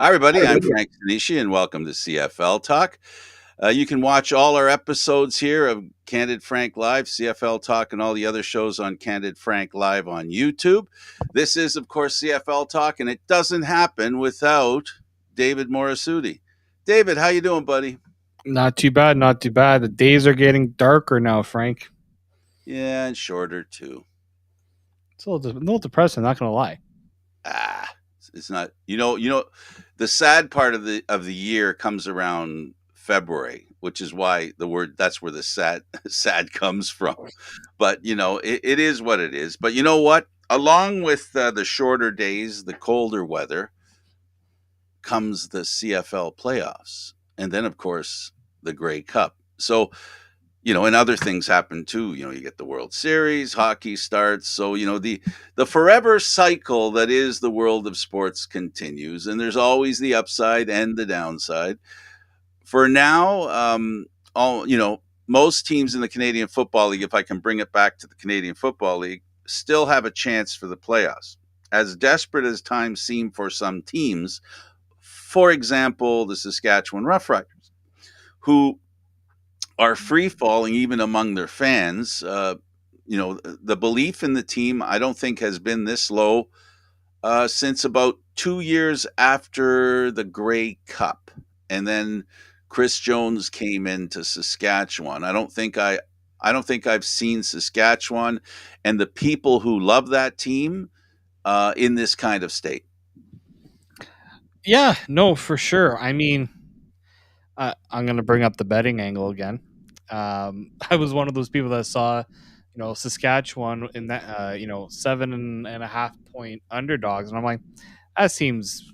Hi, everybody. I'm Frank Stanisci, and welcome to CFL Talk. You can watch all our episodes here of Candid Frank Live, CFL Talk, and all the other shows on Candid Frank Live on YouTube. This is, of course, CFL Talk, and it doesn't happen without David Morassutti. David, how you doing, buddy? Not too bad, not too bad. The days are getting darker now, Frank. Yeah, and shorter too. It's a little depressing, not gonna lie. It's not. The sad part of the year comes around February, which is why that's where the sad comes from. But it is what it is. But you know what? Along with the shorter days, the colder weather, comes the CFL playoffs, and then of course the Grey Cup. So and other things happen too. You get the World Series, hockey starts. So, the forever cycle that is the world of sports continues, and there's always the upside and the downside. For now, most teams in the Canadian Football League, if I can bring it back to the Canadian Football League, still have a chance for the playoffs. As desperate as times seem for some teams, for example, the Saskatchewan Roughriders, who are free falling even among their fans. The belief in the team, I don't think, has been this low since about 2 years after the Grey Cup, and then Chris Jones came into Saskatchewan. I don't think I've seen Saskatchewan and the people who love that team in this kind of state. Yeah, no, for sure. I mean, I'm gonna bring up the betting angle again. I was one of those people that saw, Saskatchewan in that, 7.5 point underdogs, and I'm like, that seems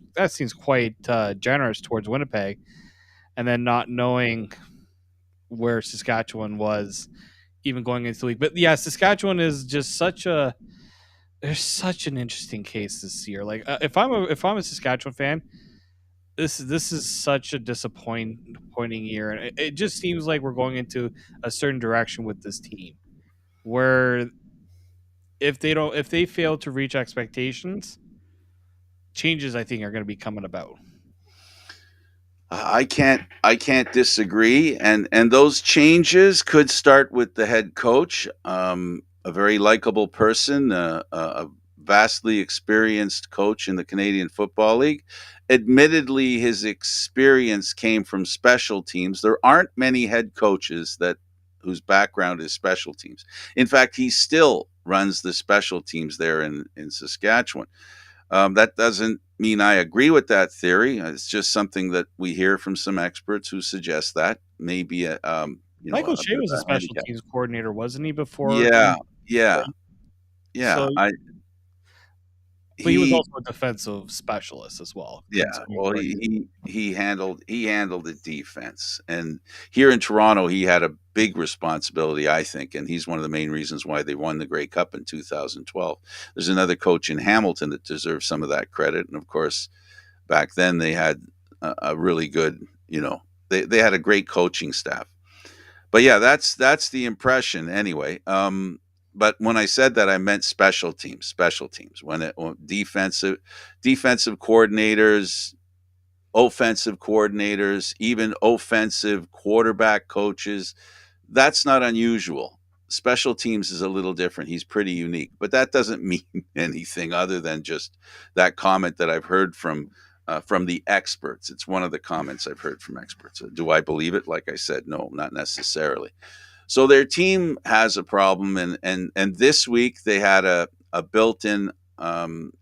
quite generous towards Winnipeg, and then not knowing where Saskatchewan was even going into the league. But yeah, Saskatchewan is just there's such an interesting case this year. Like if I'm a Saskatchewan fan, this is such a disappointing year, and it just seems like we're going into a certain direction with this team, where if they fail to reach expectations, changes I think are going to be coming about. I can't disagree, and those changes could start with the head coach, a very likable person, a vastly experienced coach in the Canadian Football League. Admittedly, his experience came from special teams. There aren't many head coaches that whose background is special teams. In fact, he still runs the special teams there in Saskatchewan. That doesn't mean I agree with that theory. It's just something that we hear from some experts who suggest that maybe Michael a Shea bit of was a a special handicap. teams coordinator, wasn't he? Before, Yeah, yeah, yeah. so I but he was he also a defensive specialist as well. Yeah. Well, he handled the defense, and here in Toronto, he had a big responsibility, I think, and he's one of the main reasons why they won the Grey Cup in 2012. There's another coach in Hamilton that deserves some of that credit, and of course, back then they had a really good, they had a great coaching staff. But yeah, that's the impression anyway. But when I said that, I meant special teams. When defensive coordinators, offensive coordinators, even offensive quarterback coaches, that's not unusual. Special teams is a little different. He's pretty unique, but that doesn't mean anything other than just that comment that I've heard from the experts. It's one of the comments I've heard from experts. Do I believe it? Like I said, no, not necessarily. So their team has a problem, and this week they had a built-in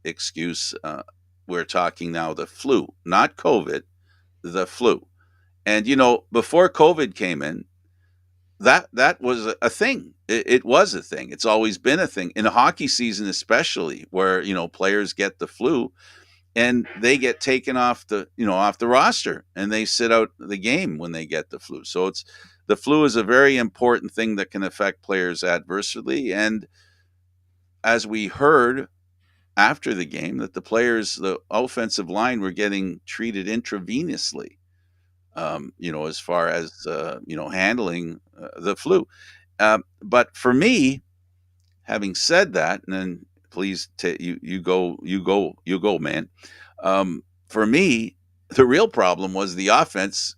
excuse. We're talking now the flu, not COVID, the flu. And before COVID came in, that was a thing. It was a thing. It's always been a thing in a hockey season, especially where players get the flu and they get taken off the roster, and they sit out the game when they get the flu. So the flu is a very important thing that can affect players adversely. And as we heard after the game, that the offensive line were getting treated intravenously, as far as handling the flu. But for me, having said that, and then please you go, man. For me, The real problem was the offense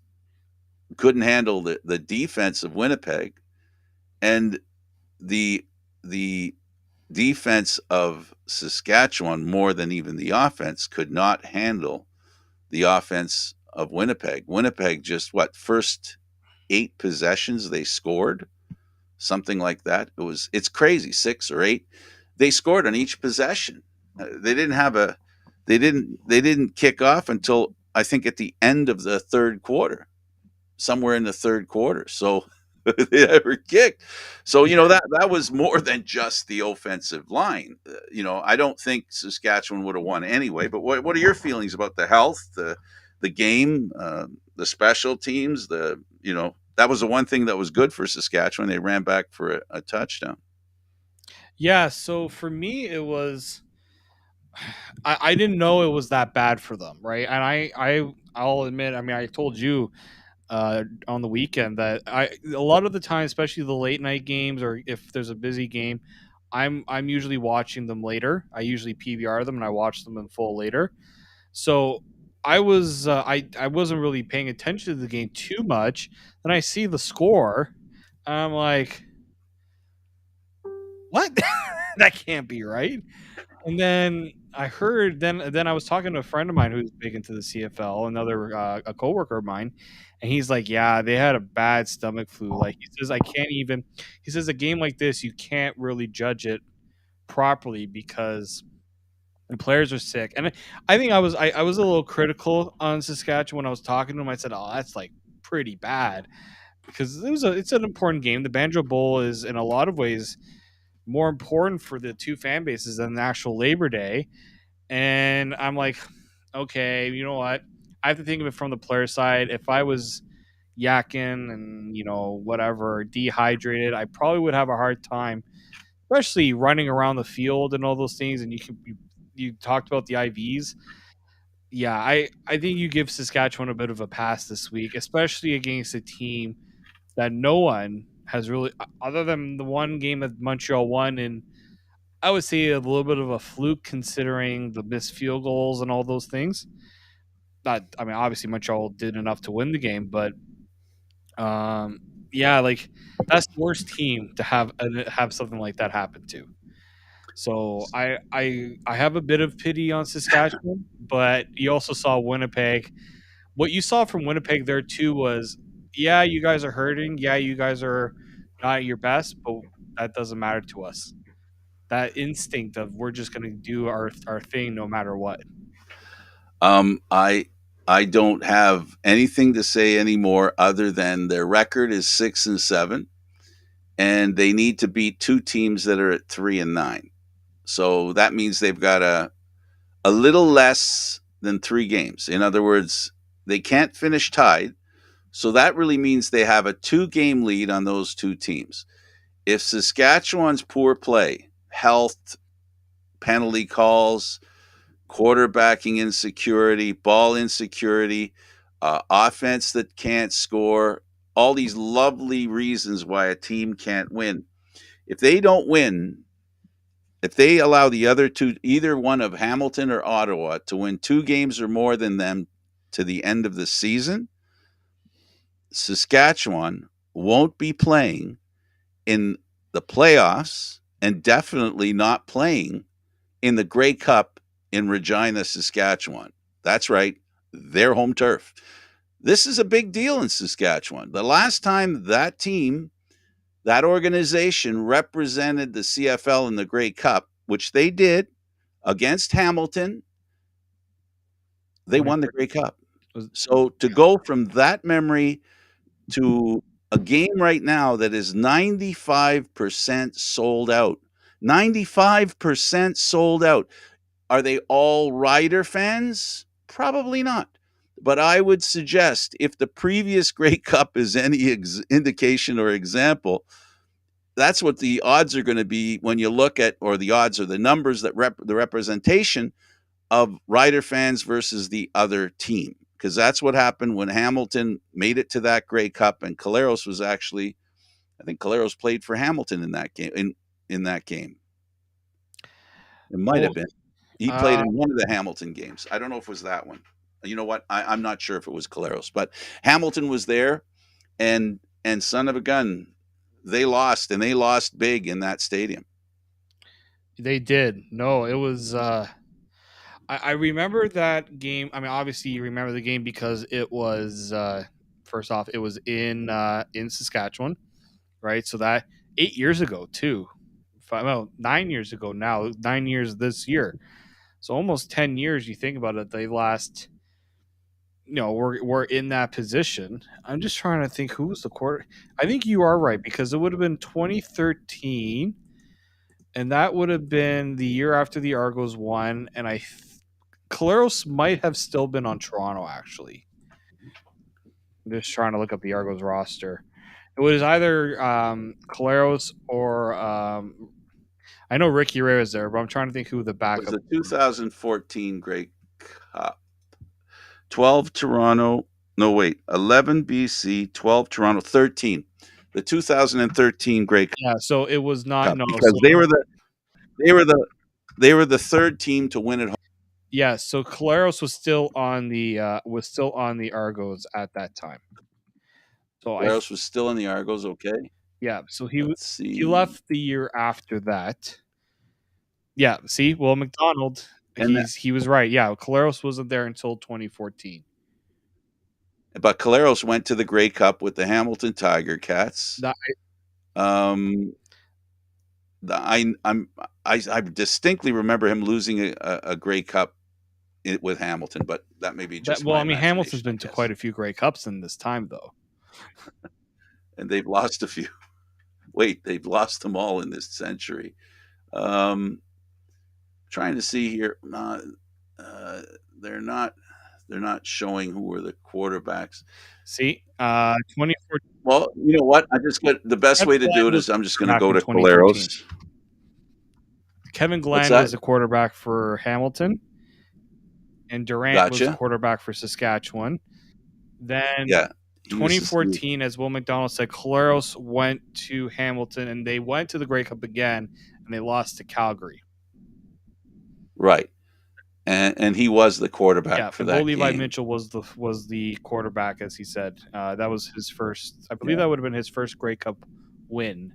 couldn't handle the defense of Winnipeg, and the the defense of Saskatchewan, more than even the offense, could not handle the offense of Winnipeg. Winnipeg just what first 8 possessions they scored, something like that. It's crazy, 6 or 8. They scored on each possession. They didn't have a they didn't kick off until I think at the end of the third quarter, somewhere in the third quarter. So they never kicked. So that was more than just the offensive line. I don't think Saskatchewan would have won anyway. But what are your feelings about the health, the game, the special teams? That was the one thing that was good for Saskatchewan. They ran back for a touchdown. Yeah, so for me, it was I didn't know it was that bad for them, right? And I'll admit, I mean, I told you on the weekend that a lot of the time, especially the late night games or if there's a busy game, I'm usually watching them later. I usually PVR them and I watch them in full later. So I wasn't really paying attention to the game too much. Then I see the score, and I'm like, what? That can't be right. And then I heard then I was talking to a friend of mine who's big into the CFL, another a coworker of mine, and he's like, "Yeah, they had a bad stomach flu." Like he says, "I can't even." He says, "A game like this, you can't really judge it properly because the players are sick." And I think I was a little critical on Saskatchewan when I was talking to him. I said, "Oh, that's like pretty bad," because it's an important game. The Banjo Bowl is in a lot of ways more important for the two fan bases than the actual Labor Day. And I'm like, okay, you know what? I have to think of it from the player side. If I was yakking and whatever dehydrated, I probably would have a hard time, especially running around the field and all those things. And you talked about the IVs. Yeah, I think you give Saskatchewan a bit of a pass this week, especially against a team that no one has really, other than the one game that Montreal won in, I would say a little bit of a fluke considering the missed field goals and all those things. Not, I mean, obviously Montreal did enough to win the game, but um, yeah, like that's the worst team to have something like that happen to. So I have a bit of pity on Saskatchewan, but you also saw Winnipeg. What you saw from Winnipeg there too was, yeah, you guys are hurting. Yeah, you guys are not at your best, but that doesn't matter to us. That instinct of we're just going to do our thing no matter what. I don't have anything to say anymore other than their record is 6-7, and they need to beat two teams that are at 3-9. So that means they've got a little less than 3 games. In other words, they can't finish tied. So that really means they have a 2 game lead on those two teams. If Saskatchewan's poor play, health, penalty calls, quarterbacking insecurity, ball insecurity, offense that can't score, all these lovely reasons why a team can't win. If they don't win, if they allow the other two, either one of Hamilton or Ottawa, to win 2 games or more than them to the end of the season, Saskatchewan won't be playing in the playoffs and definitely not playing in the Grey Cup in Regina, Saskatchewan. That's right, their home turf. This is a big deal in Saskatchewan. The last time that team, that organization represented the CFL in the Grey Cup, which they did against Hamilton, they won the 2013 Grey Cup. was So to go from that memory to a game right now that is 95% sold out. 95% sold out. Are they all Rider fans? Probably not. But I would suggest if the previous Grey Cup is any indication or example, that's what the odds are going to be when you look at, or the odds or the numbers that the representation of Rider fans versus the other team. Because that's what happened when Hamilton made it to that Grey Cup, and Caleros was actually, I think Caleros played for Hamilton in that game. In that game, it might well, have been. He played uh, in one of the Hamilton games. I don't know if it was that one. You know what? I'm not sure if it was Caleros, but Hamilton was there, and son of a gun, they lost, and they lost big in that stadium. They did. No, it was. I remember that game. I mean, obviously, you remember the game because it was. First off, it was in Saskatchewan, right? So that 8 years ago too. Well, 9 years ago now. 9 years this year. So almost 10 years. You think about it. They last. We're in that position. I'm just trying to think who was the quarter. I think you are right because it would have been 2013, and that would have been the year after the Argos won. And Caleros might have still been on Toronto. Actually, I'm just trying to look up the Argos roster. It was either Caleros or I know Ricky Ray was there, but I'm trying to think who the It was backup the was. 2014 Grey Cup. 12 Toronto. No, wait. 11 BC, 12 Toronto, 13. The 2013 Grey Yeah, so it was not Cup, no. because So they were the they were the third team to win it. yeah, so Caleros was still on the Argos at that time. So Claros was still in the Argos. Okay, yeah, so let's he see. left the year after that. Yeah, see, well, McDonald, And that, he was right. Yeah, Caleros wasn't there until 2014. but Caleros went to the Grey Cup with the Hamilton Tiger Cats. That, Um, the, I distinctly remember him losing a Grey Cup with Hamilton, but that may be just well, my I mean, Hamilton's imagination, I been to quite guess. a few Grey Cups in this time, though. And they've lost a few. Wait, they've lost them all in this century. Um, Trying to see here. Uh, they're not. They're not showing who were the quarterbacks. See, 2014. Well, you know what? I just got the best Kevin way to do Glenn it was is I'm just going to back go in to 2013. Caleros. Kevin What's Glenn was that? the quarterback for Hamilton, and Durant was the Gotcha. quarterback for Saskatchewan. Then Yeah, he was. He, 2014, as Will McDonald said, Caleros went to Hamilton and they went to the Grey Cup again and they lost to Calgary. right, and he was the quarterback Yeah, for and Bo that Levi game. Mitchell was the quarterback, as he said. That was his first. I believe Yeah, that would have been his first Grey Cup win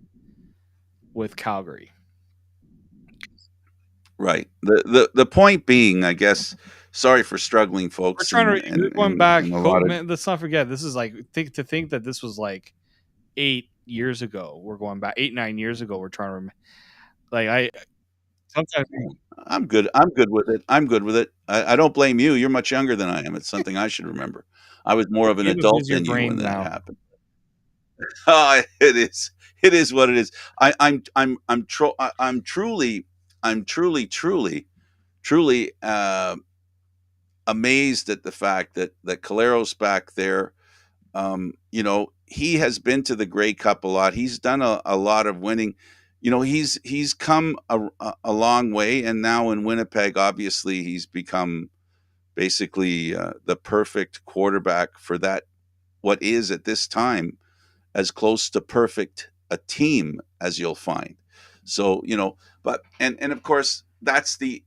with Calgary. right. The point being, I guess. Sorry for struggling, We're folks, trying to. We're going back. and a lot of. Man, let's not forget. This is like think that this was like 8 years ago. We're going back 8 9 years ago. We're trying to like I sometimes I'm good. I'm good with it. I'm good with it. I don't blame you. You're much younger than I am. It's something I should remember. I was more the of an game of adult use your than you when brain that now. happened. It is. It is what it is. I'm truly, truly amazed at the fact that Caleros back there, he has been to the Grey Cup a lot. He's done a lot of winning. He's come a long way, and now in Winnipeg, obviously, he's become basically the perfect quarterback for that. What is at this time as close to perfect a team as you'll find. So but and of course that's the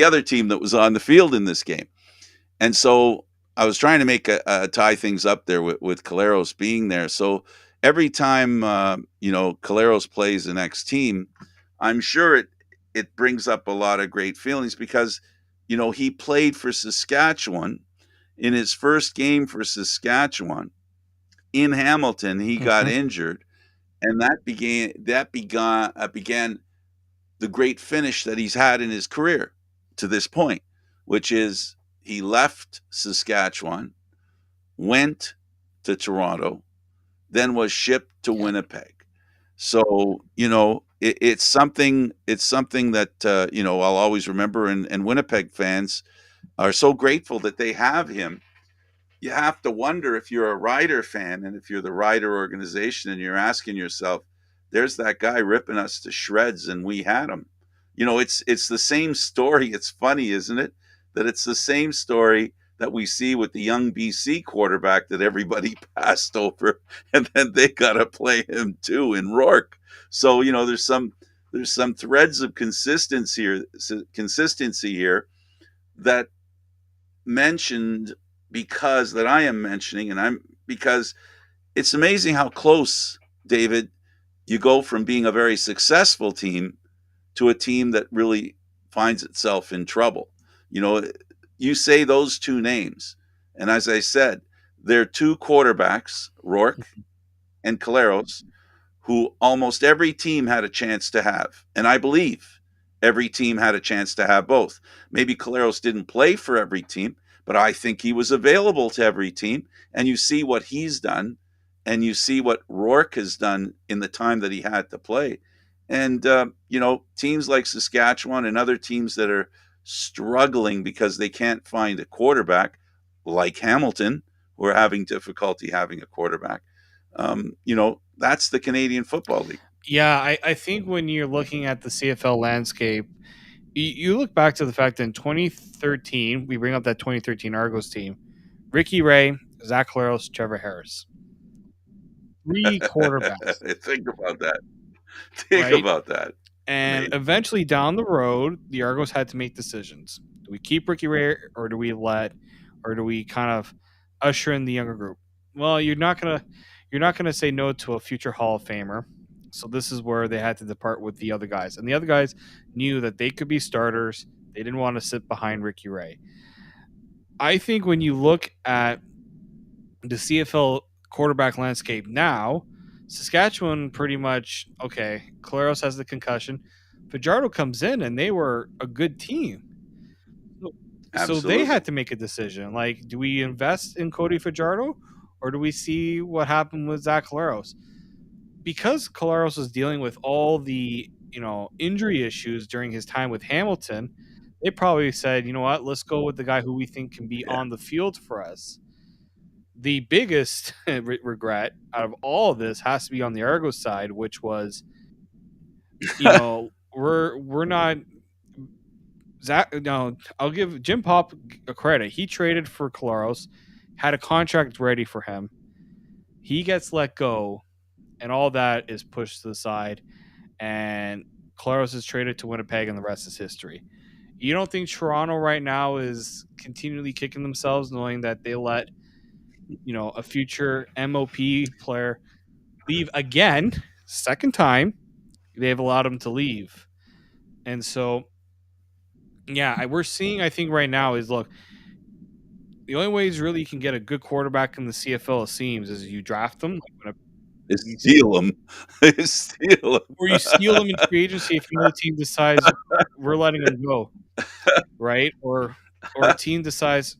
other team that was on the field in this game. And so I was trying to make tie things up there with Caleros being there. So every time Caleros plays the next team, I'm sure it brings up a lot of great feelings because he played for Saskatchewan in his first game for Saskatchewan in Hamilton. He got Mm-hmm. injured, and that began the great finish that he's had in his career to this point, which is he left Saskatchewan, went to Toronto, then was shipped to Yeah. Winnipeg. So it's something. It's something that I'll always remember, and Winnipeg fans are so grateful that they have him. You have to wonder if you're a Rider fan and if you're the Rider organization and you're asking yourself, there's that guy ripping us to shreds and we had him. It's the same story. It's funny, isn't it? That it's the same story that we see with the young BC quarterback that everybody passed over and then they got to play him too in Rourke. So, there's some threads of consistency here that mentioned because that I am mentioning, and I'm because it's amazing how close, David, you go from being a very successful team to a team that really finds itself in trouble. You know, you say those two names, and as I said, they're two quarterbacks, Rourke and Caleros, who almost every team had a chance to have. And I believe every team had a chance to have both. Maybe Caleros didn't play for every team, but I think he was available to every team. And you see what he's done, and you see what Rourke has done in the time that he had to play. And, teams like Saskatchewan and other teams that are struggling because they can't find a quarterback, like Hamilton, who are having difficulty having a quarterback. That's the Canadian Football League. Yeah, I think when you're looking at the CFL landscape, you look back to the fact that in 2013, we bring up that 2013 Argos team, Ricky Ray, Zach Claros, Trevor Harris, three quarterbacks, Think about that. Think right? about that. And Amazing. eventually down the road, the Argos had to make decisions. Do we keep Ricky Ray or do we kind of usher in the younger group? Well, you're not gonna say no to a future Hall of Famer. So this is where they had to depart with the other guys. And the other guys knew that they could be starters. They didn't want to sit behind Ricky Ray. I think when you look at the CFL quarterback landscape now, Saskatchewan pretty much okay. Claros has the concussion. Fajardo comes in and they were a good team. So, so they Absolutely. had to make a decision. Like, do we invest in Cody Fajardo or do we see what happened with Zach Claros? Because Claros was dealing with all the injury issues during his time with Hamilton, they probably said, you know what, let's go with the guy who we think can be Yeah. on the field for us. The biggest regret out of all of this has to be on the Argos side, which was, we're not Zach. No, I'll give Jim Pop a credit. He traded for Claros, had a contract ready for him. He gets let go, and all that is pushed to the side, and Claros is traded to Winnipeg, and the rest is history. You don't think Toronto right now is continually kicking themselves knowing that they let a future MOP player leave again, second time they've allowed him to leave. And so, yeah, we're seeing, I think right now is look, the only ways really you can get a good quarterback in the CFL, it seems, is you draft them, you, Steal them. Steal or you steal them. them in free agency if another team decides we're letting them go, right? Or a team decides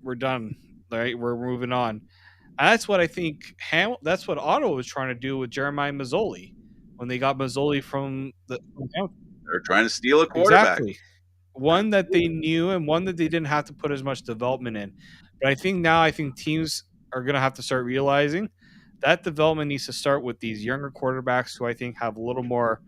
we're done, right? We're moving on. And that's what I think. That's what Ottawa was trying to do with Jeremiah Mazzoli when they got Mazzoli from Hamilton. They're trying to steal a quarterback. Exactly. One that they knew and one that they didn't have to put as much development in. But I think teams are going to have to start realizing that development needs to start with these younger quarterbacks who I think have a little more.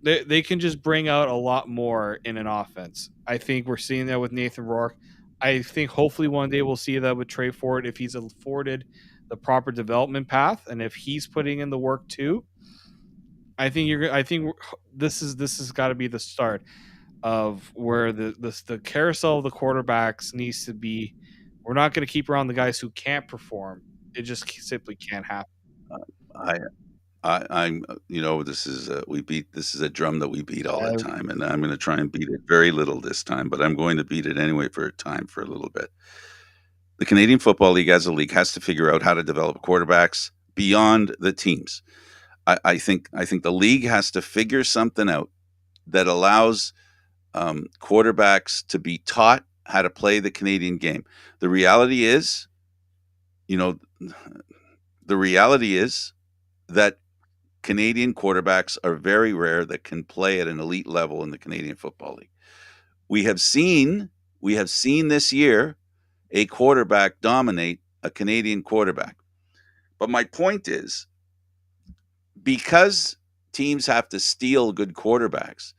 They can just bring out a lot more in an offense. I think we're seeing that with Nathan Rourke. I think hopefully one day we'll see that with Trey Ford if he's afforded the proper development path and if he's putting in the work too. I think this has got to be the start of where the carousel of the quarterbacks needs to be. We're not going to keep around the guys who can't perform. It just simply can't happen. I, I'm, this is this is a drum that we beat all the Uh, time, and I'm going to try and beat it very little this time, but I'm going to beat it anyway for a time for a little bit. The Canadian Football League, as a league, has to figure out how to develop quarterbacks beyond the teams. I think the league has to figure something out that allows quarterbacks to be taught how to play the Canadian game. The reality is, you know, the reality is that Canadian quarterbacks are very rare that can play at an elite level in the Canadian Football League. We have seen we have seen this year a quarterback dominate a Canadian quarterback. But my point is, because teams have to steal good quarterbacks,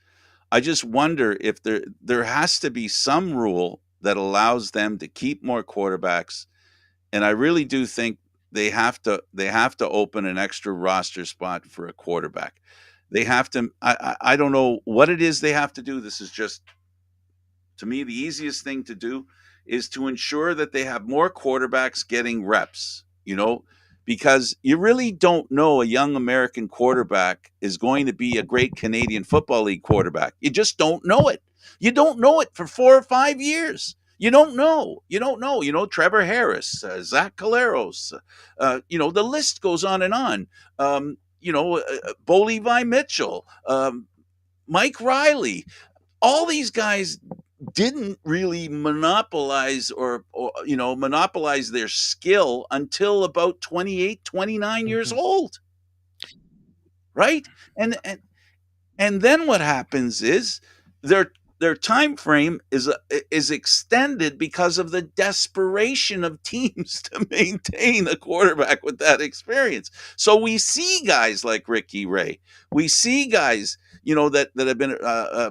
I just wonder if there has to be some rule that allows them to keep more quarterbacks, and I really do think they have to open an extra roster spot for a quarterback. They have to. I don't know what it is they have to do. This is just To me, the easiest thing to do is to ensure that they have more quarterbacks getting reps, because you really don't know a young American quarterback is going to be a great Canadian Football League quarterback. You just don't know it. You don't know it for 4 or 5 years. You don't know. You don't know. Trevor Harris, Zach Caleros, the list goes on and on. Bo Levi Mitchell, Mike Riley, all these guys didn't really monopolize or monopolize their skill until about 28, 29 years Mm-hmm. old, right? And then what happens is their their time frame is extended because of the desperation of teams to maintain a quarterback with that experience. So we see guys like Ricky Ray. We see guys, that have been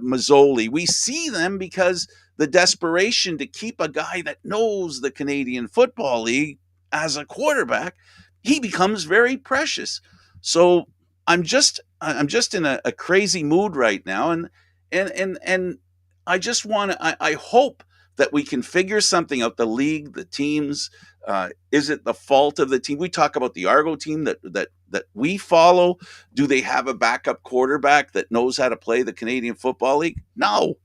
Mazzoli. We see them because the desperation to keep a guy that knows the Canadian Football League as a quarterback, he becomes very precious. So I'm just in a crazy mood right now, and I just want to. I hope that we can figure something out. The league, the teams. Is it the fault of the team? We talk about the Argo team that we follow. Do they have a backup quarterback that knows how to play the Canadian Football League? No.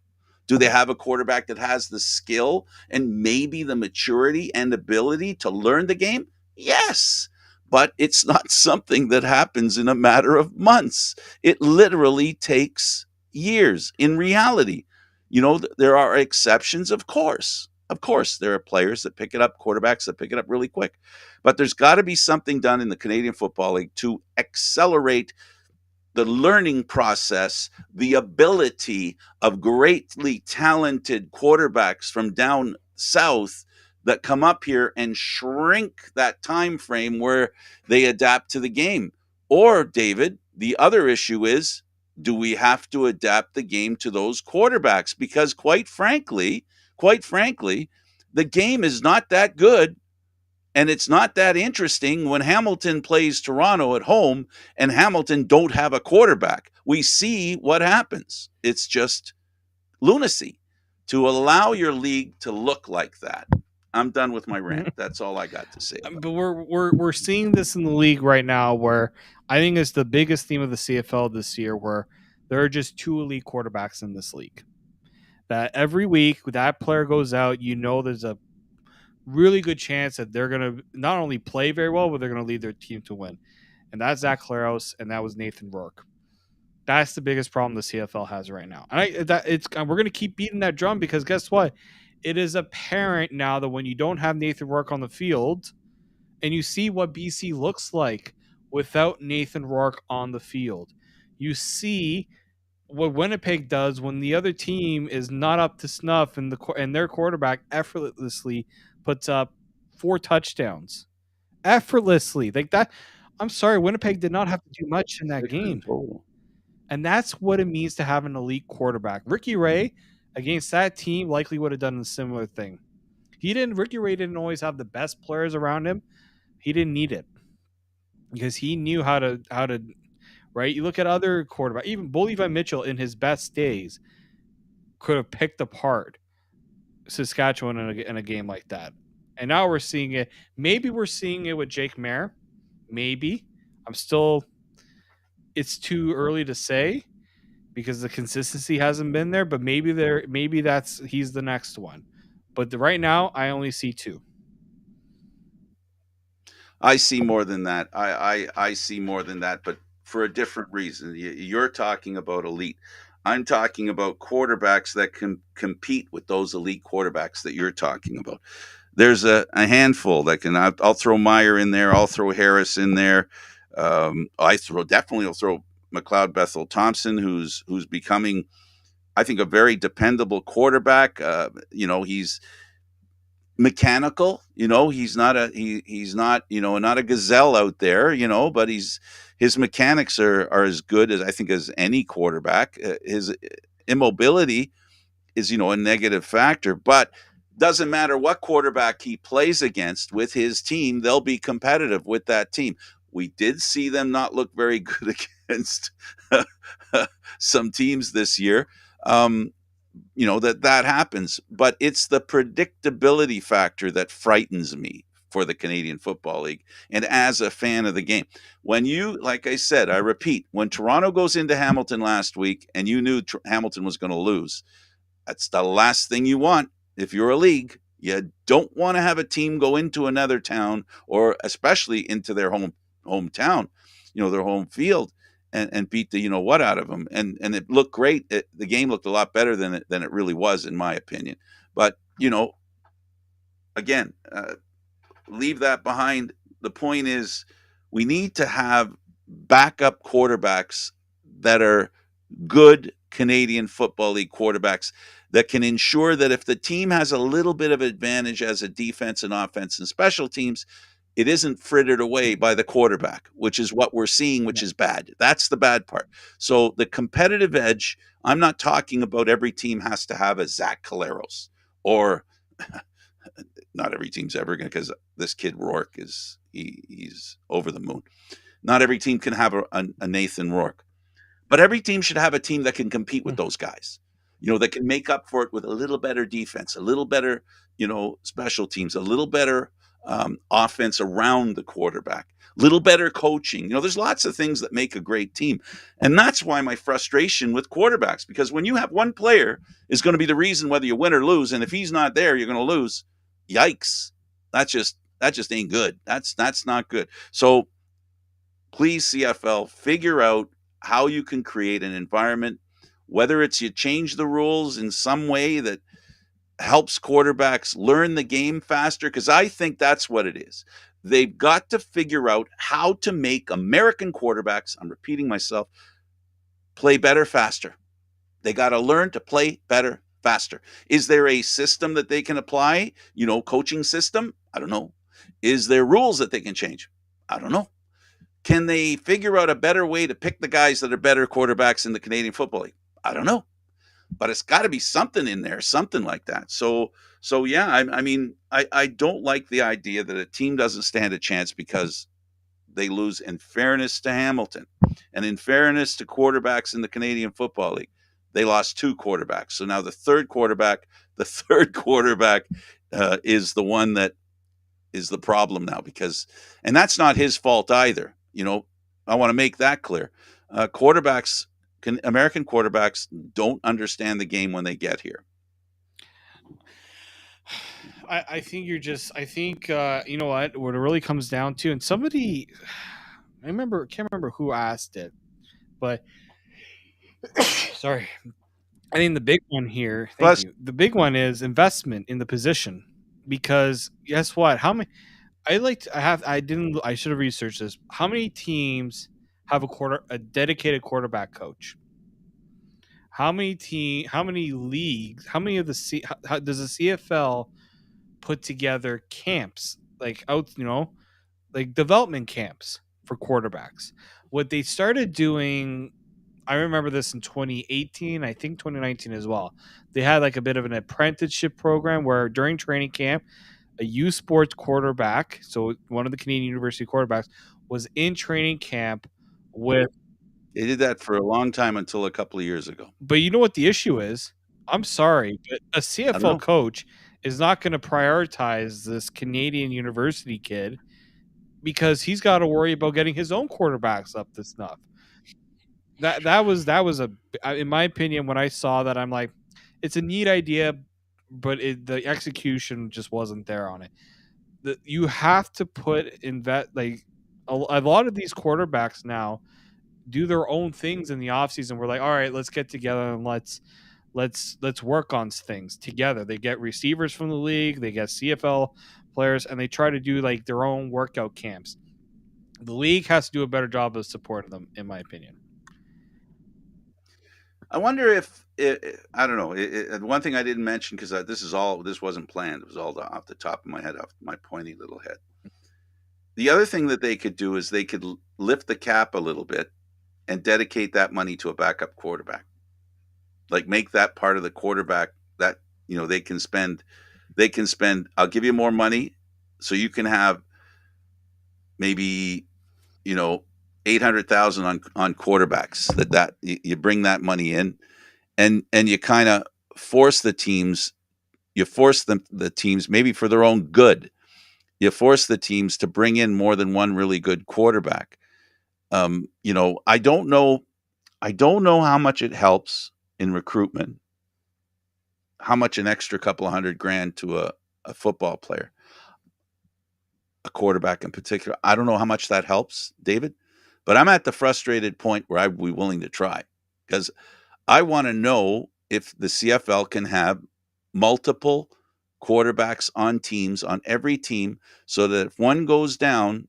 Do they have a quarterback that has the skill and maybe the maturity and ability to learn the game? Yes. But it's not something that happens in a matter of months. It literally takes years in reality. There are exceptions, of course. Of course, there are players that pick it up, quarterbacks that pick it up really quick. But there's got to be something done in the Canadian Football League to accelerate the learning process, the ability of greatly talented quarterbacks from down south that come up here and shrink that time frame where they adapt to the game. Or, David, the other issue is, do we have to adapt the game to those quarterbacks? Because quite frankly, the game is not that good and it's not that interesting when Hamilton plays Toronto at home and Hamilton don't have a quarterback. We see what happens. It's just lunacy to allow your league to look like that. I'm done with my rant. That's all I got to say about But we're seeing this in the league right now, where I think it's the biggest theme of the CFL this year, where there are just two elite quarterbacks in this league. That every week that player goes out, there's a really good chance that they're going to not only play very well, but they're going to lead their team to win. And that's Zach Claros, and that was Nathan Rourke. That's the biggest problem the CFL has right now. And we're going to keep beating that drum, because guess what? It is apparent now that when you don't have Nathan Rourke on the field, and you see what BC looks like without Nathan Rourke on the field, you see what Winnipeg does when the other team is not up to snuff, and their quarterback effortlessly puts up 4 touchdowns. Effortlessly. Like that. I'm sorry, Winnipeg did not have to do much in that it. game. Total. And that's what it means to have an elite quarterback. Ricky Ray against that team likely would have done a similar thing. Ricky Ray didn't always have the best players around him. He didn't need it, because he knew how to right. You look at other quarterbacks, even Bo Levi Mitchell in his best days could have picked apart Saskatchewan in a game like that. And now we're seeing it. Maybe we're seeing it with Jake Mayer. Maybe. I'm still. It's too early to say, because the consistency hasn't been there. But maybe he's the next one. But right now, I only see 2. I see more than that. I see more than that, but for a different reason. You're talking about elite. I'm talking about quarterbacks that can compete with those elite quarterbacks that you're talking about. There's a handful that can. I'll throw Meyer in there. I'll throw Harris in there. I'll throw McLeod Bethel Thompson, who's becoming, I think, a very dependable quarterback. He's mechanical. He's not not a gazelle out there. But his mechanics are as good as, I think, as any quarterback. His immobility is a negative factor, but doesn't matter what quarterback he plays against with his team, they'll be competitive with that team. We did see them not look very good against some teams this year. that happens, but it's the predictability factor that frightens me for the Canadian Football League and as a fan of the game. When you, like I said, I repeat, when Toronto goes into Hamilton last week and you knew Hamilton was going to lose, that's the last thing you want if you're a league. You don't want to have a team go into another town, or especially into their hometown, their home field, and beat the what out of them. And it looked great. The game looked a lot better than it really was, in my opinion. But again, leave that behind. The point is, we need to have backup quarterbacks that are good Canadian Football League quarterbacks that can ensure that if the team has a little bit of advantage as a defense and offense and special teams, it isn't frittered away by the quarterback, which is what we're seeing, which is bad. That's the bad part. So the competitive edge, I'm not talking about every team has to have a Zach Caleros, or not every team's ever going to, because this kid Rourke he's over the moon. Not every team can have a Nathan Rourke. But every team should have a team that can compete with those guys, that can make up for it with a little better defense, a little better, special teams, a little better offense around the quarterback, little better coaching. There's lots of things that make a great team. And that's why my frustration with quarterbacks, because when you have one player is going to be the reason whether you win or lose, and if he's not there, you're going to lose. Yikes. That just ain't good. That's not good. So please, CFL, figure out how you can create an environment, whether it's you change the rules in some way that helps quarterbacks learn the game faster, because I think that's what it is. They've got to figure out how to make American quarterbacks, I'm repeating myself, play better faster. They got to learn to play better faster. Is there a system that they can apply? Coaching system? I don't know. Is there rules that they can change? I don't know. Can they figure out a better way to pick the guys that are better quarterbacks in the Canadian Football League? I don't know. But it's got to be something in there, something like that. So yeah, I don't like the idea that a team doesn't stand a chance because they lose, in fairness to Hamilton and in fairness to quarterbacks in the Canadian Football League. They lost two quarterbacks. So now the third quarterback is the one that is the problem now, and that's not his fault either. I want to make that clear. American quarterbacks don't understand the game when they get here. I think you know what it really comes down to, and somebody, can't remember who asked it, but sorry. I think the big one here, thank you. The big one is investment in the position, because guess what? How many? I should have researched this. How many teams have a dedicated quarterback coach? How many leagues? How many of how does the CFL put together camps, like like development camps for quarterbacks? What they started doing, I remember this in 2018, I think 2019 as well. They had like a bit of an apprenticeship program where during training camp, a U Sports quarterback, so one of the Canadian University quarterbacks, was in training camp with. They did that for a long time until a couple of years ago. But you know what the issue is? I'm sorry, but a CFL coach is not going to prioritize this Canadian university kid because he's got to worry about getting his own quarterbacks up to snuff. That was in my opinion, when I saw that, I'm like, it's a neat idea, but the execution just wasn't there on it. You have to like a lot of these quarterbacks now do their own things in the offseason. We're like, all right, let's get together and let's work on things together. They get receivers from the league, they get CFL players, and they try to do like their own workout camps. The league has to do a better job of supporting them, in my opinion. I wonder if I don't know. One thing I didn't mention, because this wasn't planned. It was all off the top of my head, off my pointy little head. The other thing that they could do is they could lift the cap a little bit and dedicate that money to a backup quarterback. Like, make that part of the quarterback that they can spend. I'll give you more money, so you can have maybe 800,000 on quarterbacks. That you bring that money in, and you kind of force the teams. You force the teams, maybe for their own good. You force the teams to bring in more than one really good quarterback. I don't know. I don't know how much it helps in recruitment. How much an extra couple of $100,000 to a football player, a quarterback in particular. I don't know how much that helps, David, but I'm at the frustrated point where I'd be willing to try because I want to know if the CFL can have multiple quarterbacks on teams, on every team, so that if one goes down,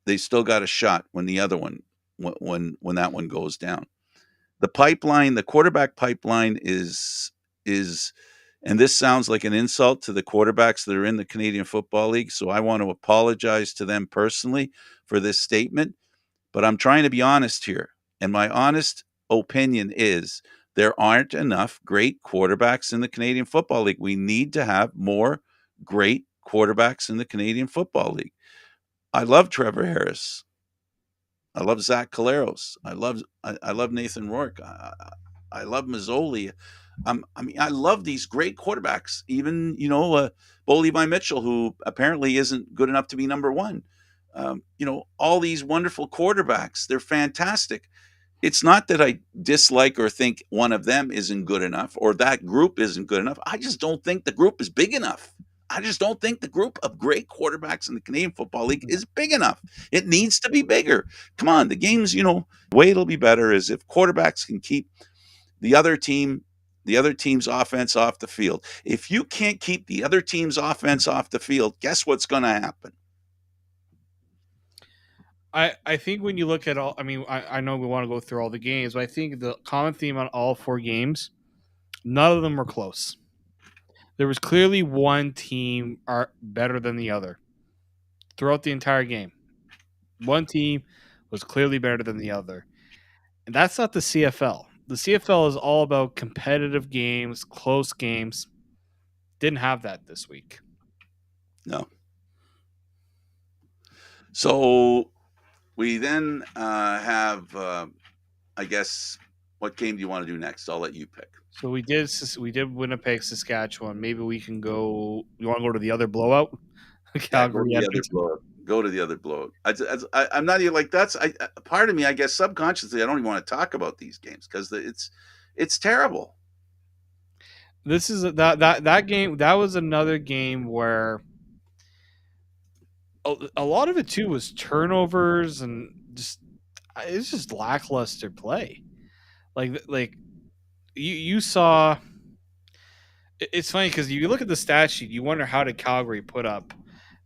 they still got a shot when the other one when that one goes down. The pipeline, the quarterback pipeline is and this sounds like an insult to the quarterbacks that are in the Canadian Football League, so I want to apologize to them personally for this statement, but I'm trying to be honest here. And my honest opinion is there aren't enough great quarterbacks in the Canadian Football League. We need to have more great quarterbacks in the Canadian Football League. I love Trevor Harris. I love Zach Caleros. I love Nathan Rourke. I love Mazzoli. I mean, I love these great quarterbacks. Even Bo Levi Mitchell, who apparently isn't good enough to be number one. All these wonderful quarterbacks. They're fantastic. It's not that I dislike or think one of them isn't good enough or that group isn't good enough. I just don't think the group is big enough. I just don't think the group of great quarterbacks in the Canadian Football League is big enough. It needs to be bigger. Come on, the games, the way it'll be better is if quarterbacks can keep the other team, the other team's offense off the field. If you can't keep the other team's offense off the field, guess what's going to happen? I think when you look at all, I mean, I know we want to go through all the games, but I think the common theme on all four games, none of them were close. There was clearly one team are better than the other throughout the entire game. One team was clearly better than the other. And that's not the CFL. The CFL is all about competitive games, close games. Didn't have that this week. No. So we then have, I guess, what game do you want to do next? I'll let you pick. So we did Winnipeg, Saskatchewan. Maybe we can go. You want to go to the other blowout? Yeah, go to Calgary, the other Edmonton. blowout. Go to the other blowout. I'm not even like that's. Part of me, I guess, subconsciously, I don't even want to talk about these games because it's terrible. This is that game. That was another game where a lot of it too was turnovers and just it's just lackluster play. Like you saw. It's funny because you look at the stat sheet, you wonder how did Calgary put up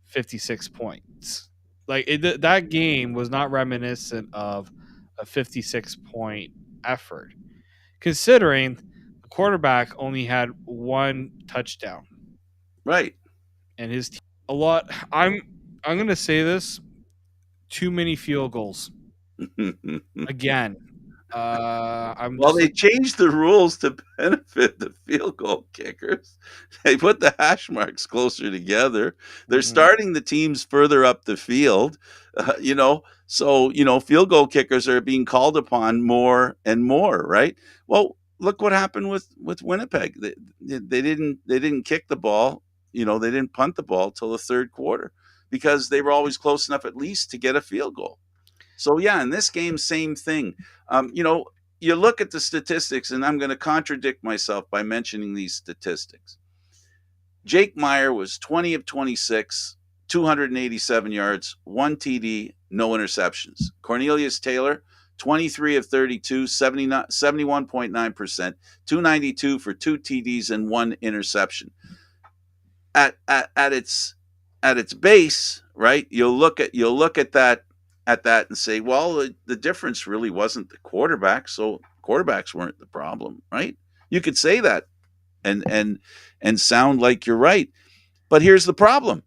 56 points. That game was not reminiscent of a 56-point effort, considering the quarterback only had one touchdown Right. and his team, a lot. I'm gonna say this: too many field goals again. I'm Well, just they like, changed the rules to benefit the field goal kickers. They put the hash marks closer together. They're mhm. starting the teams further up the field, So field goal kickers are being called upon more and more, right? Well, look what happened with Winnipeg. They didn't kick the ball. They didn't punt the ball till the third quarter because they were always close enough at least to get a field goal. So yeah, in this game, same thing. You look at the statistics, and I'm going to contradict myself by mentioning these statistics. Jake Meyer was 20 of 26, 287 yards, one TD, no interceptions. Cornelius Taylor, 23 of 32, 71.9%, 292 for two TDs and one interception. At its base, right? You'll look at that and say, well, the difference really wasn't the quarterback, so quarterbacks weren't the problem, right? You could say that and sound like you're right. But here's the problem.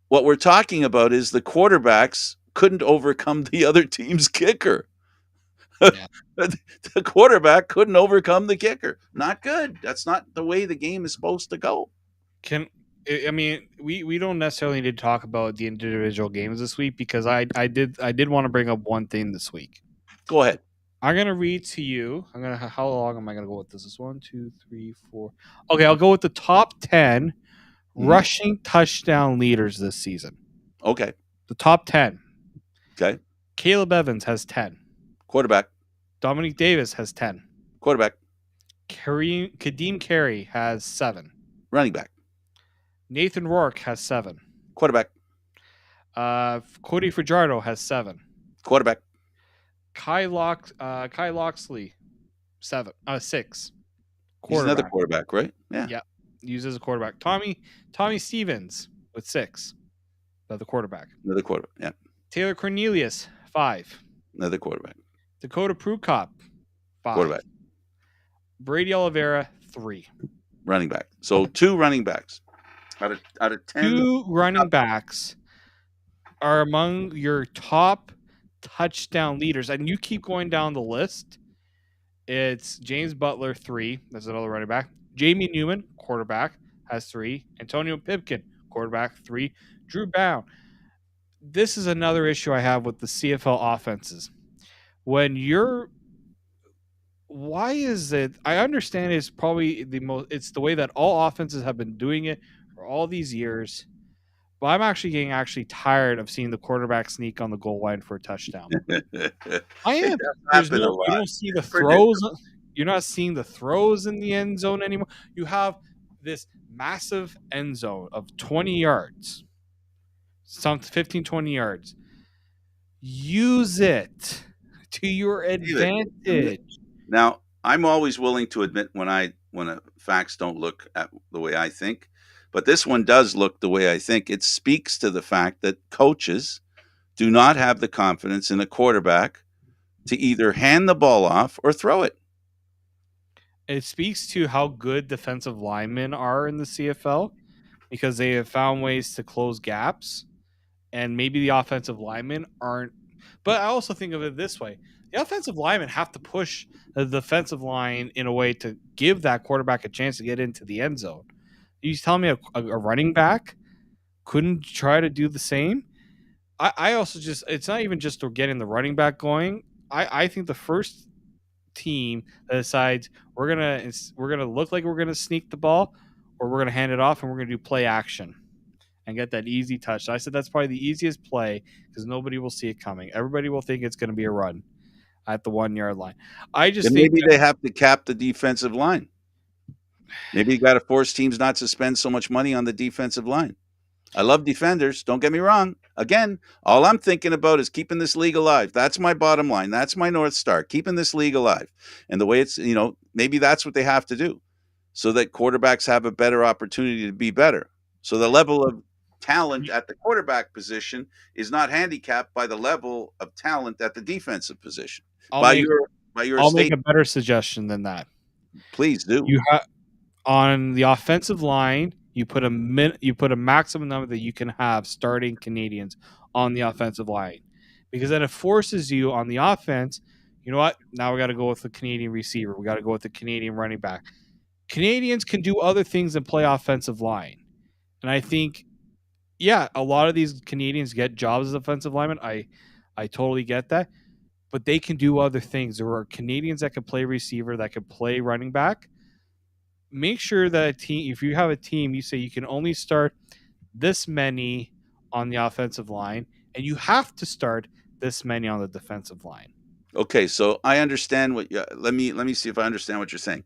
What we're talking about is the quarterbacks couldn't overcome the other team's kicker. Yeah. The quarterback couldn't overcome the kicker. Not good. That's not the way the game is supposed to go. Can I mean we don't necessarily need to talk about the individual games this week because I did want to bring up one thing this week. Go ahead. I'm gonna read to you. How long am I gonna go with this? This 1, 2, 3, 4. Okay, I'll go with the top 10 Hmm. rushing touchdown leaders this season. Okay. The top 10. Okay. Caleb Evans has 10. Quarterback. Dominique Davis has 10. Quarterback. Kadeem Carey has 7. Running back. Nathan Rourke has 7. Quarterback. Cody Fajardo has 7. Quarterback. Kai Loxley 6. He's another Quarterback. quarterback, right? Yeah. Yeah, used as a quarterback. Tommy Stevens with 6. The quarterback. Another quarterback. Yeah. Taylor Cornelius 5. Another quarterback. Dakota Prukop 5. Quarterback. Brady Oliveira 3. Running back. So 2 running backs out of 10. 2 running backs are among your top touchdown leaders, and you keep going down the list. It's James Butler 3. That's another running back. Jamie Newman, quarterback, has 3. Antonio Pipkin, quarterback, 3. Drew Bound. This is another issue I have with the CFL offenses. Why is it? I understand it's probably it's the way that all offenses have been doing it for all these years. But I'm actually getting tired of seeing the quarterback sneak on the goal line for a touchdown. I It am. does happen a You lot. don't see the It's predictable. throws. You're not seeing the throws in the end zone anymore. You have this massive end zone of 20 yards, some 15, 20 yards. Use it to your David, advantage. now I'm always willing to admit when facts don't look at the way I think, but this one does look the way I think. It speaks to the fact that coaches do not have the confidence in a quarterback to either hand the ball off or throw it. It speaks to how good defensive linemen are in the CFL because they have found ways to close gaps, and maybe the offensive linemen aren't. But I also think of it this way: the offensive linemen have to push the defensive line in a way to give that quarterback a chance to get into the end zone. You tell me a running back couldn't try to do the same? I also just it's not even just getting the running back going. I think the first team that decides we're gonna look like we're gonna sneak the ball, or we're gonna hand it off and we're gonna do play action and get that easy touch. So I said that's probably the easiest play because nobody will see it coming. Everybody will think it's going to be a run at the 1 yard line. I just Then think maybe that they have to cap the defensive line. Maybe you got to force teams not to spend so much money on the defensive line. I love defenders. Don't get me wrong. Again, all I'm thinking about is keeping this league alive. That's my bottom line. That's my North Star, keeping this league alive. And the way maybe that's what they have to do so that quarterbacks have a better opportunity to be better. So the level of talent at the quarterback position is not handicapped by the level of talent at the defensive position. I'll By make your by your I'll make state, a better suggestion than that. please do. You have on the offensive line, you put a maximum number that you can have starting Canadians on the offensive line, because then it forces you on the offense. You know what? Now we got to go with the Canadian receiver. We got to go with the Canadian running back. Canadians can do other things than play offensive line, and I think, yeah, a lot of these Canadians get jobs as offensive linemen. I totally get that, but they can do other things. There are Canadians that can play receiver, that can play running back. Make sure that if you have a team, you say you can only start this many on the offensive line, and you have to start this many on the defensive line. Okay, so I understand let me see if I understand what you're saying.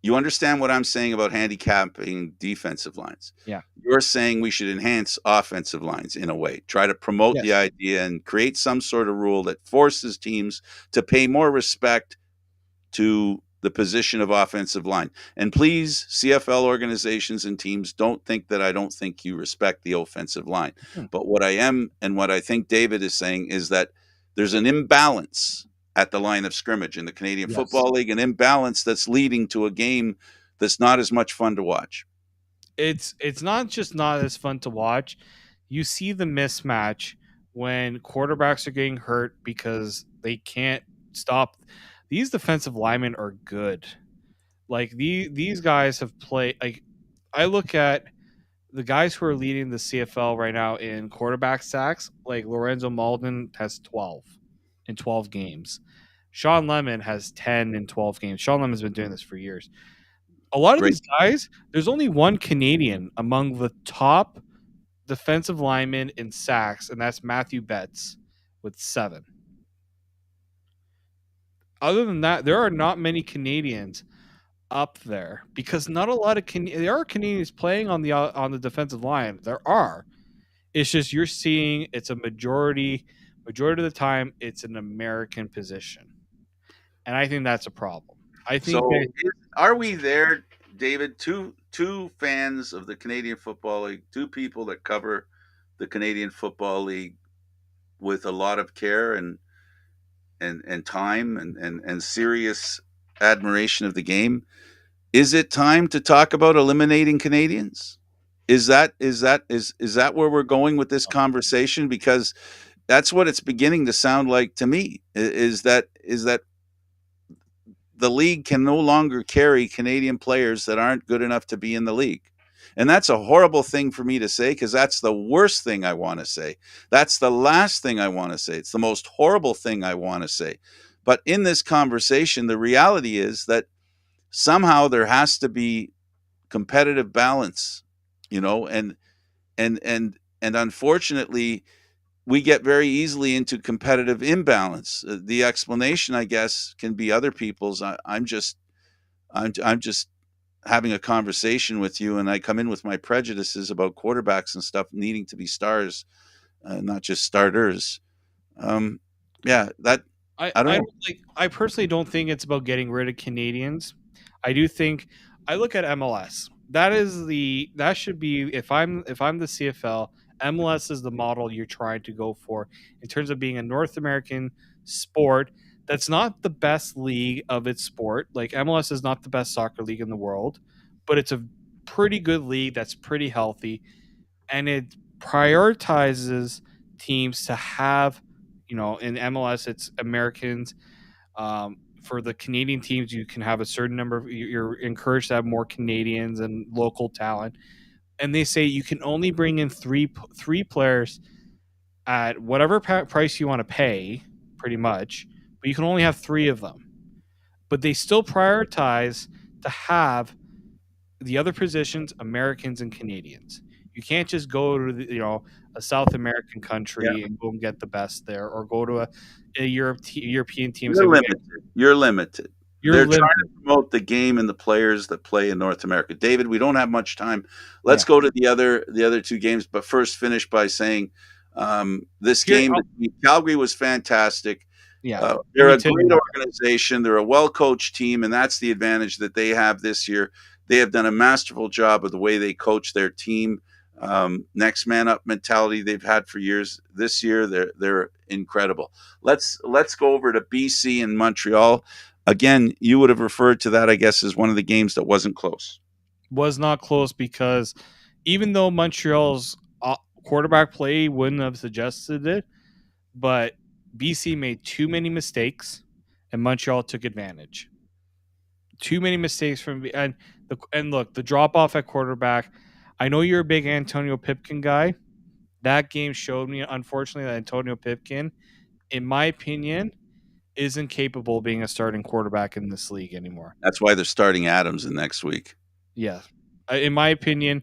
You understand what I'm saying about handicapping defensive lines. Yeah. You're saying we should enhance offensive lines in a way, try to promote the Yes. idea and create some sort of rule that forces teams to pay more respect to the position of offensive line. And please, CFL organizations and teams, don't think that I don't think you respect the offensive line. Hmm. But what I am and what I think David is saying is that there's an imbalance at the line of scrimmage in the Canadian Yes. Football League, an imbalance that's leading to a game that's not as much fun to watch. It's not just not as fun to watch. You see the mismatch when quarterbacks are getting hurt because they can't stop. These defensive linemen are good. Like these guys have played. Like I look at the guys who are leading the CFL right now in quarterback sacks. Like Lorenzo Malden has 12 in 12 games. Sean Lemon has 10 and 12 games. Sean Lemon's been doing this for years. A lot of Great. these guys, there's only one Canadian among the top defensive linemen in sacks, and that's Matthew Betts with 7. Other than that, there are not many Canadians up there because not a lot of there are Canadians playing on the defensive line. There are. It's just you're seeing it's a majority of the time it's an American position, and I think that's a problem. I think So they, are we there, David? Two fans of the Canadian Football League, two people that cover the Canadian Football League with a lot of care and time and serious admiration of the game. Is it time to talk about eliminating Canadians? Is that where we're going with this conversation? Because that's what it's beginning to sound like to me. Is that the league can no longer carry Canadian players that aren't good enough to be in the league. And that's a horrible thing for me to say because that's the worst thing I want to say. That's the last thing I want to say. It's the most horrible thing I want to say. But in this conversation, the reality is that somehow there has to be competitive balance, and unfortunately, we get very easily into competitive imbalance. The explanation, I guess, can be other people's. I'm just having a conversation with you, and I come in with my prejudices about quarterbacks and stuff needing to be stars, not just starters. Um, yeah, that I don't I know. don't like I personally don't think it's about getting rid of Canadians. I do think I look at MLS. That should be if I'm the CFL, MLS is the model you're trying to go for in terms of being a North American sport that's not the best league of its sport. Like MLS is not the best soccer league in the world, but it's a pretty good league that's pretty healthy and it prioritizes teams to have, in MLS it's Americans. For the Canadian teams, you can have a certain number of. You're encouraged to have more Canadians and local talent, and they say you can only bring in three players at whatever price you want to pay, pretty much, but you can only have 3 of them. But they still prioritize to have the other positions Americans and Canadians. You can't just go to a South American Yeah, country and go and get the best there, or go to a European team and say you're we get. limited. You're limited. You're They're trying to limited. promote the game and the players that play in North America. David, we don't have much time. Let's Yeah. go to the other two games, but first finish by saying this Here, game between Calgary was fantastic. yeah. They're a Edmonton. great organization. They're a well-coached team, and that's the advantage that they have this year. They have done a masterful job of the way they coach their team. Next man up mentality they've had for years. This year, they're incredible. Let's go over to BC and Montreal. Again, you would have referred to that, I guess, as one of the games that wasn't close. Was not close because even though Montreal's quarterback play wouldn't have suggested it, but BC made too many mistakes and Montreal took advantage. Too many mistakes from and look, the drop off at quarterback. I know you're a big Antonio Pipkin guy. That game showed me, unfortunately, that Antonio Pipkin, in my opinion, isn't capable of being a starting quarterback in this league anymore. That's why they're starting Adams in next week. Yeah. In my opinion,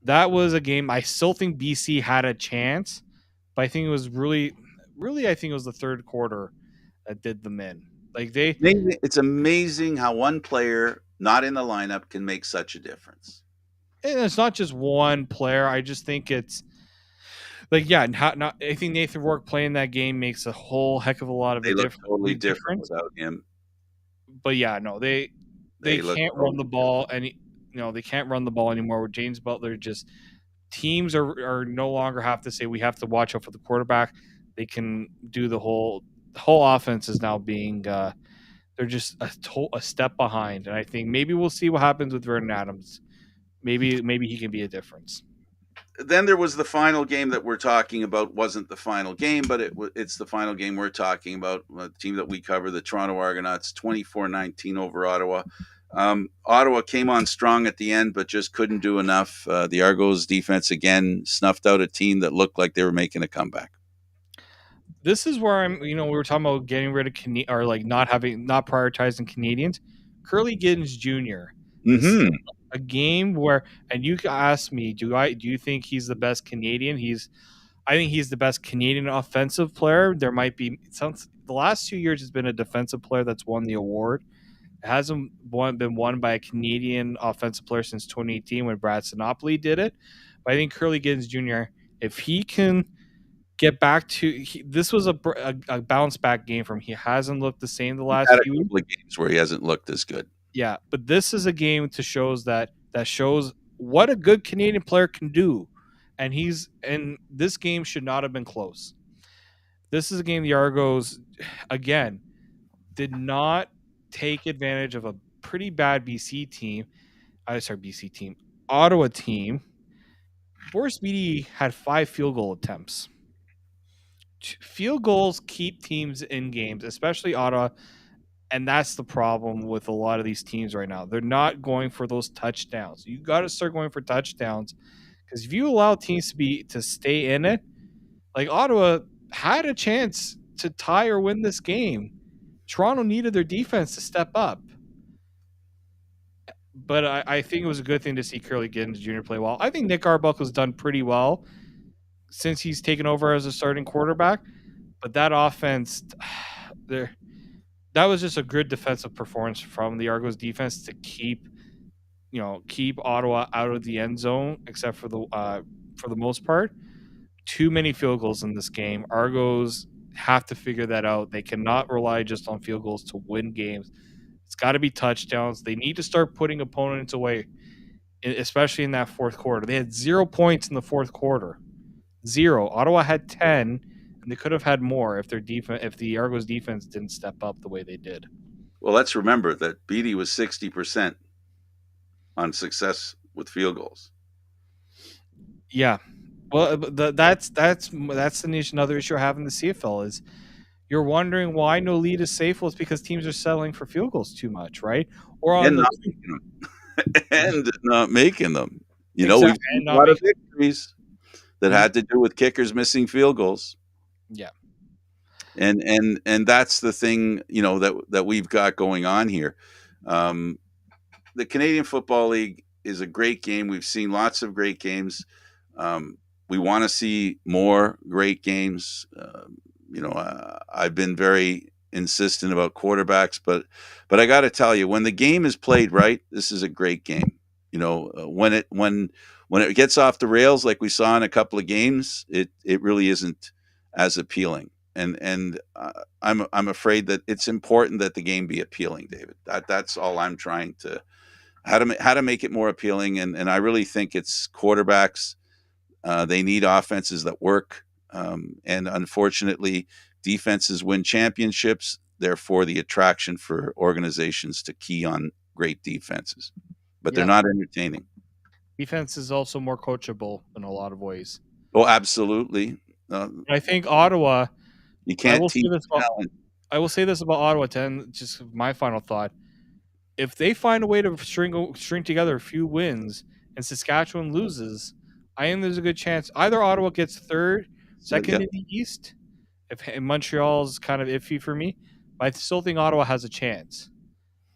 that was a game I still think BC had a chance, but I think it was really I think it was the third quarter that did them in. Like It's amazing how one player not in the lineup can make such a difference. and it's not just one player. I just think it's like not I think Nathan Rourke playing that game makes a whole heck of a lot of They a look totally different difference. without him. But yeah, no, they They look can't run the totally ball they can't run the ball anymore with James Butler. Just teams are no longer have to say we have to watch out for the quarterback. They can do the whole offense is now being they're just a step behind, and I think maybe we'll see what happens with Vernon Adams. Maybe he can be a difference. Then there was the final game that we're talking about. Wasn't the final game, but it's the final game we're talking about. The team that we cover, the Toronto Argonauts, 24-19 over Ottawa. Ottawa came on strong at the end, but just couldn't do enough. The Argos defense again snuffed out a team that looked like they were making a comeback. this is where I'm. We were talking about getting rid of or like not prioritizing Canadians. Curly Giddens Jr. This Hmm. a game where, and you ask me, do you think he's the best Canadian? I think he's the best Canadian offensive player. There might be some. The last 2 years has been a defensive player that's won the award. It hasn't been won by a Canadian offensive player since 2018 when Brad Sinopoli did it. But I think Curly Giddens Jr., if he can get back to this was a bounce back game from him. He hasn't looked the same the He's last had a few weeks. couple of games where he hasn't looked as good. Yeah, but this is a game to shows that shows what a good Canadian player can do. And this game should not have been close. This is a game the Argos again did not take advantage of a pretty bad BC team. BC team, Ottawa team. Boris Beatty had 5 field goal attempts. Field goals keep teams in games, especially Ottawa, and that's the problem with a lot of these teams right now. They're not going for those touchdowns. You got to start going for touchdowns because if you allow teams to stay in it, like Ottawa had a chance to tie or win this game. Toronto needed their defense to step up. But I think it was a good thing to see Curly Giddens Jr. play well. I think Nick Arbuckle's done pretty well since he's taken over as a starting quarterback. But that offense, there, that was just a good defensive performance from the Argos defense to keep Ottawa out of the end zone, except for the most part. Too many field goals in this game. Argos have to figure that out. They cannot rely just on field goals to win games. It's got to be touchdowns. They need to start putting opponents away, especially in that fourth quarter. They had 0 points in the fourth quarter. 0. Ottawa had 10, and they could have had more if the Argos defense didn't step up the way they did. Well, let's remember that Beatty was 60% on success with field goals. Yeah. Well, another issue I have in the CFL is you're wondering why no lead is safe. Well, it's because teams are settling for field goals too much, right? Or on And the not making them. And not making them. We've exact seen and a not lot of making. victories that had to do with kickers missing field goals. Yeah. And that's the thing, that we've got going on here. The Canadian Football League is a great game. We've seen lots of great games. We want to see more great games. I've been very insistent about quarterbacks, but I got to tell you, when the game is played right, this is a great game. When it gets off the rails, like we saw in a couple of games, it really isn't as appealing. And I'm afraid that it's important that the game be appealing, David. That's all I'm trying to how to make it more appealing. And I really think it's quarterbacks. They need offenses that work. And unfortunately, defenses win championships. Therefore, the attraction for organizations to key on great defenses, but they're Yeah. not entertaining. Defense is also more coachable in a lot of ways. Oh, absolutely. Uh, I think Ottawa. you I can't will say teach this about talent. I will say this about Ottawa. Just my final thought: if they find a way to string together a few wins and Saskatchewan loses, I think there's a good chance either Ottawa gets third, So, yeah, second in the East. If Montreal's kind of iffy for me, but I still think Ottawa has a chance.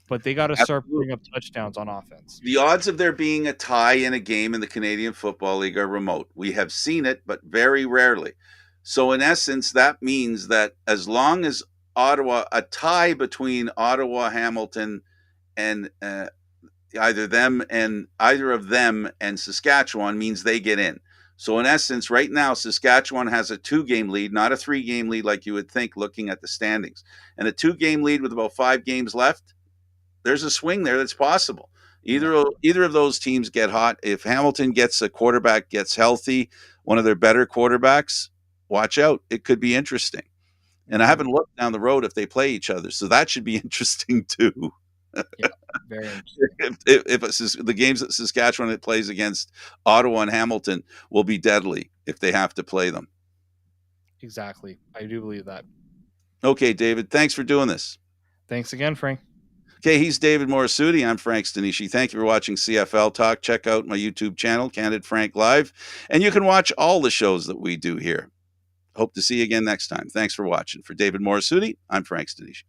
But they got to start absolutely. putting up touchdowns on offense. The odds of there being a tie in a game in the Canadian Football League are remote. We have seen it, but very rarely. So, in essence, that means that as long as a tie between Ottawa, Hamilton, and either of them and Saskatchewan means they get in. So, in essence, right now, Saskatchewan has a 2-game lead, not a 3-game lead like you would think looking at the standings. And a 2-game lead with about 5 games left, there's a swing there that's possible. Yeah. Either of those teams get hot. If Hamilton gets a quarterback, gets healthy, one of their better quarterbacks, watch out. It could be interesting. And I haven't looked down the road if they play each other, so that should be interesting too. Yeah. Very interesting. The games that Saskatchewan plays against Ottawa and Hamilton will be deadly if they have to play them. Exactly. I do believe that. Okay, David, thanks for doing this. Thanks again, Frank. Okay, he's David Morassutti. I'm Frank Stanisci. Thank you for watching CFL Talk. Check out my YouTube channel, Candid Frank Live, and you can watch all the shows that we do here. Hope to see you again next time. Thanks for watching. For David Morassutti, I'm Frank Stanisci.